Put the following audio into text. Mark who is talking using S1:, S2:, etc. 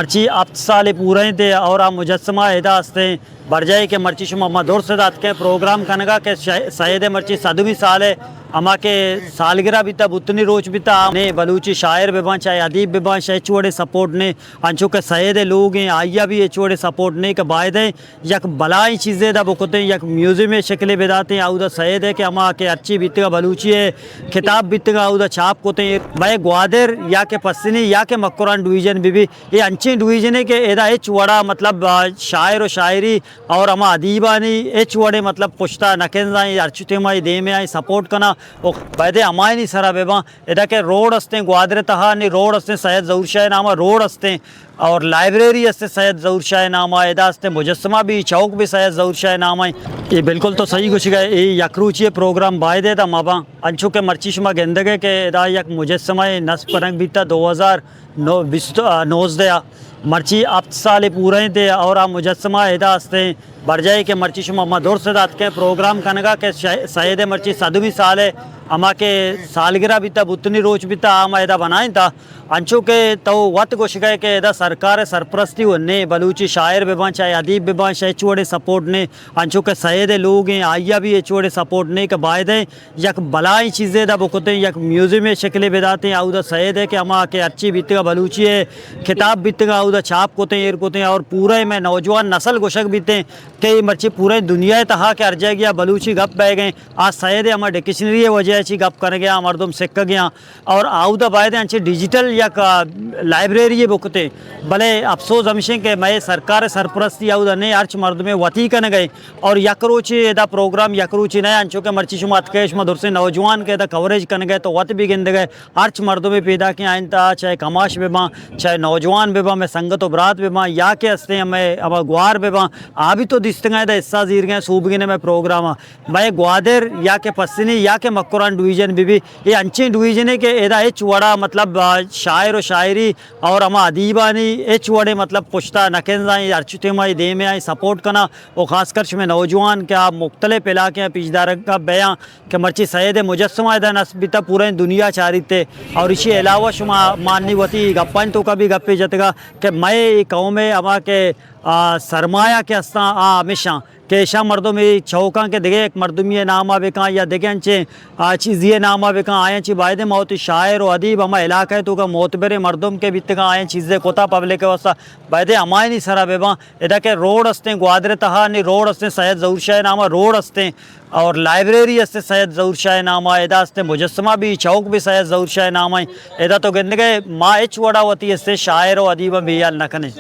S1: मर्ची अब साले पूरे थे और आ मुजस्समा एदा हस्ते बरजाई के मर्ची शुमा मदोर से दात के प्रोग्राम कनगा के सैयद मर्ची सदवी साल है अमा के सालगिरह भी तब उतनी रोच भी था ने बलूची शायर बेबा चाहे अदीब बेबा चाहे चोड़े सपोर्ट ने अंचो के सैयद लोग हैं आइया भी ये चोड़े सपोर्ट ने के बायदे यक बलाई चीज़ें दा बुकते यक म्यूजियम में शक्लें बेदाते हैं आउदा सैयद है कि अमा के अच्छी बीतगा बलूची है खिताब बीतगा आउदा छाप कोते भाई ग्वादर या के पस्सिनी या के मक्कुरान डिवीजन भी ये अंची डिवीजन है कि एदा एच वड़ा मतलब शायर और शायरी और अमा अदीबानी एच वड़े मतलब पुश्ता नकेंजाई अर्चुतेमाई दे में आई सपोर्ट करना बैदे अमाय नहीं सरा बेबा एदा के रोड हस्ते ग्वादरे तहा नहीं रोड हस्ते सैयद ज़हूर शाह नामा रोड हस्ते और लाइब्रेरी हस्ते सैयद ज़हूर शाह नामा एदा हस्ते मुजस्समा भी चौक भी सैयद ज़हूर शाह नामा ये बिल्कुल तो सही कुछ गए ये यकरूची प्रोग्राम बायदे था माबा अंशु के मर्ची शुमा गेंदगे के एदा यक मुजस्समा नस्ब परंग बीता 2019 दया मर्ची अब साल पूरे थे और आ मुजस्समा एदा हस्ते बरजाई के मर्ची शुमा मदोर से दात के प्रोग्राम कनगा के सैयद मर्ची सदवी साल है अमा के सालगिरह भी तब उतनी रोच भी था आम एदा बनाए था अंचो के तो वत को शिकाय के एदा सरकार सरपरस्ती होने बलूची शायर बेबा चाहे अदीब बेबा चाहे चोड़े सपोर्ट ने अंचो के सैयद लोग हैं आइया भी ये चोड़े सपोर्ट ने के बायदे यक बलाई चीज़ें दा बुकते यक म्यूजियम में शक्लें बेदाते हैं आउदा सैयद है कि अमा के अच्छी बीतगा बलूची है खिताब बीतगा आउदा छाप कोते एर कोते और पूरे में नौजवान नस्ल गोशक बीते कई मर्ची पूरे दुनिया तहा के अर्जा गया बलूची गप बह गए आज सैयद हमारे डिक्शनरी वजह ची गप कर गया मरदम सिक्क गया और आउदा बायदे अंचे डिजिटल या लाइब्रेरी बुकते भले अफसोस हमेशा के मैं सरकार सरपरस्ती आउदा ने अर्च मर्द में वती कन गए और यकरोची एदा प्रोग्राम यकरोची नया अंचो के मर्ची शुमा अतकेश मधुर से नौजवान के एदा कवरेज कन गए तो वत भी गिंद गए अर्च मर्दों में पैदा के आइन था चाहे कमाश बेबा चाहे नौजवान बेबा में संगत बरात बेबा या के हस्ते हमें अब ग्वार बेबा आ भी तो दिस्त गए हिस्सा जीर गए सूब गिने में प्रोग्राम मैं ग्वादर या के पस्सिनी या के मक्कुरान डिवीजन भी ये अंची डिवीजन है कि एदा एच वड़ा मतलब शायर और शायरी और अमा अदीबानी एच वड़े मतलब पुश्ता नकेंजाई अर्चुतेमाई दे में आई सपोर्ट करना और ख़ासकर में नौजवान क्या मुख्तलिफ इलाके पिछदार का बयां कि मर्ची सैयद मुजस्समा एदा नस्बिता पूरे दुनिया चारी थे और इसी अलावा शुमा माननी वती गप्पन तो कभी गप्पे जतगा कि मैं कौम में अमा के सरमाया के हस्ता हमेशा केशा मर्दों में चौका के देखे एक मर्दुम ये नाम आवे कहाँ या देखे अंचे चीज़ ये नाम आवे कहाँ आए ची बायदे मौत शायर और अदीब हमा इलाका है तो का मोतबरे मर्दुम के बीते कहाँ आए चीज़ें कोता पब्लिक के वास्ता बायदे हमारे नहीं सरा बेबा इधर के रोड हस्ते ग्वादरे तहा नहीं रोड हस्ते सैयद ज़हूर शाह नामा रोड हस्ते और लाइब्रेरी हस्ते सैयद ज़हूर शाह नामा एदा हस्ते मुजस्समा भी चौक भी सैयद ज़हूर शाह नामा एदा तो गंदगे माँ एच वड़ा होती हस्ते शायर और अदीब भी याल नखने।